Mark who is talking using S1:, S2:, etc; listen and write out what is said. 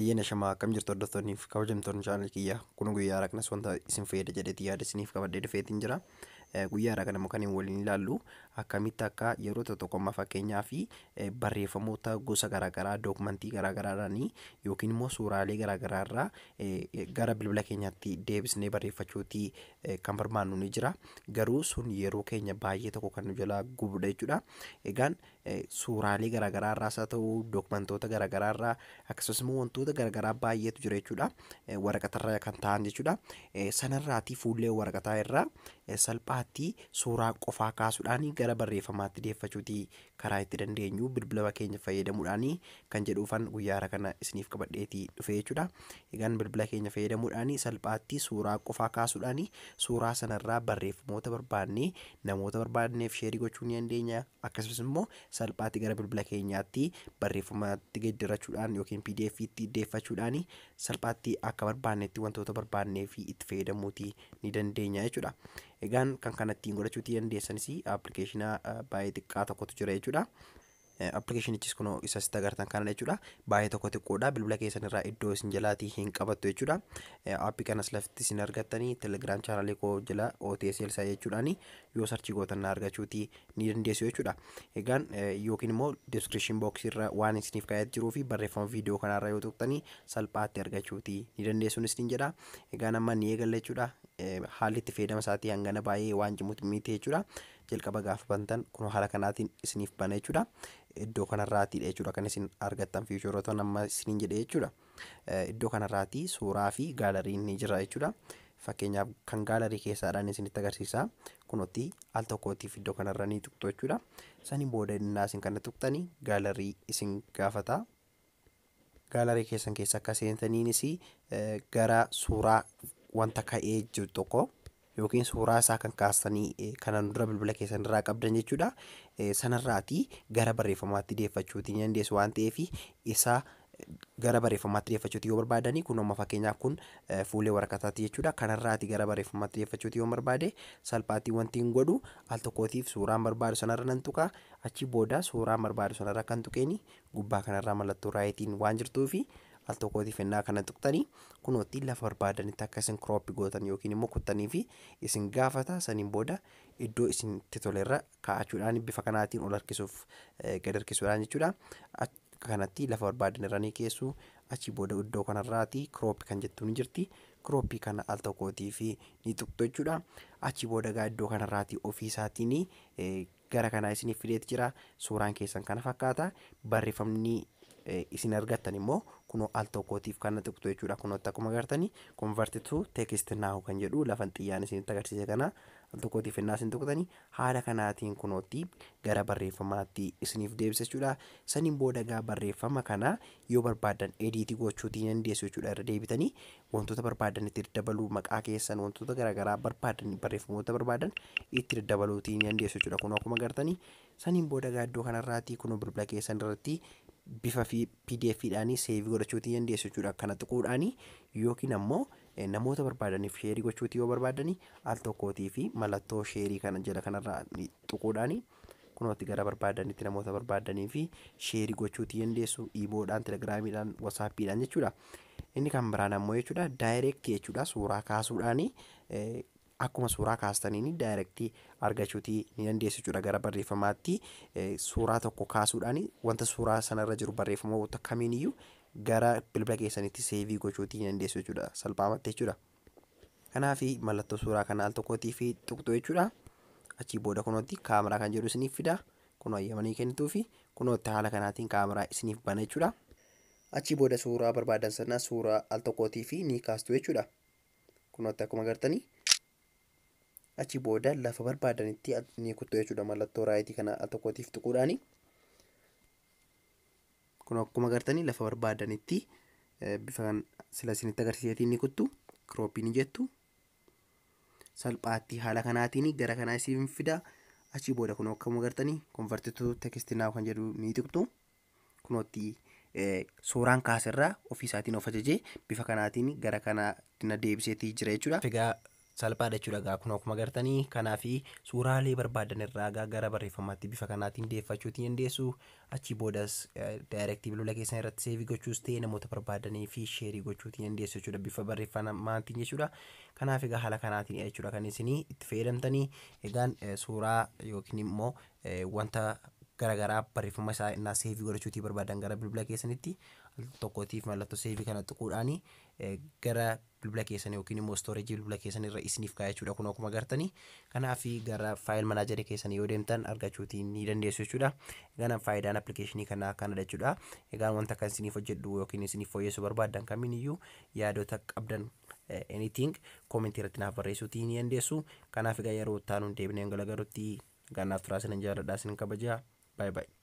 S1: Ayyaana shamaa akkam jirtu hordoftoonniif kabajamtoonni chaanal kiyya kun guyyaa har'a kanas wanta isin fayyada jedheetii yaada isiniif qabadhee dhufeetiin jira. Guyyaa har'a kana kan waliin ilaallu akkamitti akka yeroo tokkummaa fakkeenyaa fi barreeffamoota gosa garaagaraa dookumentii garaagaraadhaanii yookiin immoo suuraalee garaagaraarraa gara bilbila keenyaatti deebisnee barreeffachuutii kan barbaannu ni jira. Garuu sun yeroo keenya baay'ee tokko kan nu jalaa gubudha jechuudha. Egaan suuraalee garaagaraarraas haa ta'u dookumentoota garaagaraarraa akkasumas immoo wantoota garaagaraa baay'eetu jira jechuudha. Waraqatarra kan ta'an jechuudha. Sanarraatii fuullee waraqataa irraa salphaatti suuraa qofaa kaasuudhaan gara barreeffamaatti deeffachuutii karaa itti dandeenyu bilbila keenya fayyadamuudhaan kan jedhuufan guyyaa har'a kana isiniif qabadheetii dhufe jechuudha. Egaan bilbila keenya fayyadamuudhaan salphaatti suuraa qofaa kaasuudhaan suuraa sanarraa barreeffamoota barbaadnee namoota barbaadneef sheerii gochuu ni dandeenya. Akkasumas immoo salphaatti gara bilbila keenyaatti barreeffamatti geeddarachuudhaan yookiin PDF'tti deeffachuudhaan salphaatti akka barbaadnetti wantoota barbaadnee fi itti fayyadamuutii ni dandeenya jechuudha. Egaan kan kanatti godhachuutii dandeessanis appilikeeshina baay'ee xiqqaa tokkotu jira jechuudha. Appilikeeshinichis kun isa sitti agartan kana jechuudha. Baay'ee tokko xiqqoodha. Bilbila keessanirraa iddoo isin jalaatii hin qabattu jechuudha. Aappii kanas lafti isin argattanii Telegram chaanalee koo jala OTS Elsay jechuudhaan yoo sarchii gootan argachuutii ni dandeessu jechuudha. Egaan yookiin immoo description box irra waan isiniif kaa'ee jiruu fi barreeffama viidiyoo kanarra yoo tuqxanii salphaatti argachuutii ni dandeessuunis ni jedha. Egaan amma ni eegalla jechuudha. Haalli itti fayyadama isaatii hangana baay'ee waan cimuutti miti jechuudha. Jalqaba gaafa bantan kun haala kanaatiin isiniif bana jechuudha. Iddoo kanarraatiidha jechuudha kan isin argattan fiicharoota amma isiniin jedhe jechuudha. Iddoo kanarraatii suuraa fi gaalariin ni jira jechuudha. Fakkeenyaaf kan gaalarii keessaadhaan isinitti agarsiisa. Kunuutti al tokkootiif iddoo kanarra ni tuqxu jechuudha. Saniin booda innaa isin kana tuqxanii gaalarii isin gaafata. Gaalarii keessan keessa akka seentaniinis gara suuraa wanta ka'ee jiru tokko yookiin suuraa isaa kan kaastanii kanan dura bilbila keessan irraa qabdan jechuudha. Sanarraatii gara barreeffamaatti deeffachuutii ni dandeessu waan ta'eef isa gara barreeffamaatti deeffachuutii yoo barbaadanii kun amma fakkeenyaaf kun fuullee waraqataati jechuudha. Kanarraatii gara barreeffamaatti deeffachuutii yoo barbaade salphaatti wanti hin godhu al tokkootiif suuraan barbaadu sanarra nan tuqa. Achi booda suuraan barbaadu sanarra kan tuqeeni gubbaa kanarraa mallattoo raayitiin waan jirtuufi al tokkootiif ennaa kana tuqxanii kunuutti lafa barbaadanitti akka isin crop gootan yookiin immoo kuttanii fi isin gaafata. Saniin booda iddoo isinitti tolerra kaa'achuudhaan bifa kanaatiin ol harkisuuf gad harkisuudhaan jechuudha. Kanatti lafa barbaadan irra ni keessu. Achi booda iddoo kanarraati crop kan jettu ni jirti. Crop kana al tokkootiif ni tuqxu jechuudha. Achi booda gaa iddoo kanarraati ofiisaatiin gara kanaa isiniif fideeti jira. Suuraan keessan kana fakkaata. Barreeffamni isin argattan immoo kunoo al tokkootiif kan tuqxu jechuudha. Kunooti akkuma agartanii convert to text now kan jedhu lafan xiyyaan isinitti agarsiise kana al tokkootiif ennaa isin tuqxanii haala kanaatiin kunooti gara barreeffamaatti isiniif deebisa jechuudha. Saniin booda gaa barreeffama kana yoo barbaadan ediitii gochuutii dandeessu jechuudha. Irra deebitanii wantoota barbaadan itti daddabaluu maqaa keessan wantoota garaagaraa barbaadan barreeffamoota barbaadan itti daddabaluutii dandeessu jechuudha. Kunoo akkuma agartanii saniin booda gaa iddoo kanarraati kunoo bilbila keessan irratti bifa fi PDF'dhaan seevii godhachuutii dandeessu jechuudha. Kana tuquudhaan yookiin ammoo namoota barbaadaniif sheerii gochuutii yoo barbaadanii al tokkootii fi mallattoo sheerii kana jala kanarraa tuquudhaan kunooti gara barbaadanitti namoota barbaadanii fi sheerii gochuutii dandeessu. Iiboodhaan, telegiraamiidhaan, wasaappiidhaan jechuudha. Inni kan biraan ammoo jechuudha daayireektii jechuudha. Suuraa kaasuudhaan akkuma suuraa kaastaniin daayireektii argachuutii ni dandeessu jechuudha. Gara barreeffamaatti suuraa tokko kaasuudhaan wanta suuraa sanarra jiru barreeffamoota kamiiniyyuu gara bilbila keessanitti seevii gochuutii ni dandeessu jechuudha. Salphaamatti jechuudha. Kanaaf mallattoo suuraa kana al tokkootiif tuqxu jechuudha. Achi booda kunooti kaameraa kan jedhu isiniif fida. Kun ayyamanii kennituu fi kunooti haala kanaatiin kaameraa isiniif bana jechuudha. Achi booda suuraa barbaadan sana suuraa al tokkootiif ni kaastu jechuudha. Kunooti akkuma agartanii. Achi booda lafa barbaadanitti ni kuttu jechuudha. Mallattoo raayitii kana al tokkootiif tuquudhaan kun akkuma agartanii lafa barbaadanitti bifa kan sila isinitti agarsiiseetiin ni kuttu. Crop ni jettu. Salphaatti haala kanaatiin gara kanaa isiniif fida. Achi booda kun akkuma agartanii convert to text now kan jedhu ni tuqxu. Kunootti suuraan kaasirraa ofiisaatiin of ajajee bifa kanaatiin gara kana deebiseetii jira jechuudha. Egaa salphaadha jechuudha. Kun akkuma agartanii kanaafi suuraalee barbaadan irraa gara barreeffamaatti bifa kanaatiin deeffachuutii dandeessu. Achi boodas daayirektii bilbila keessan irratti seevii gochuus ta'e namoota barbaadanii fi sheerii gochuutii dandeessu jechuudha bifa barreeffamaatiin jechuudha. Kanaaf egaa haala kanaatiin jechuudha kan isin itti fayyadamtanii. Egaan suuraa yookiin immoo wanta garagaraa barreeffama isaa innaa seevii godhachuutii barbaadan gara bilbila keessanitti tokkootiif mallattoo seevii kana tuquudhaani gara bilbila keessan yookiin immoo stooreejii bilbila keessan irra isiniif kaa'aa jechuudha. Kun akkuma agartanii kanaaf gara faayil manaajarii keessan yoo deemtan argachuutii ni dandeessu jechuudha. Egaan faayidaan appilikeeshinii kanaa kanadha jechuudha. Egaan wanta kan isiniif hojjedhu yookiin isiniif fooyyessu barbaadan kamiiniyyuu yaadota qabdan anything comment irratti naaf barreessuutii ni dandeessu. Kanaaf egaa yeroo itti aanuun deebinee galagaruutti gannaaf turaa sinan jaalladhaa sinan kabajaa. Bye bye.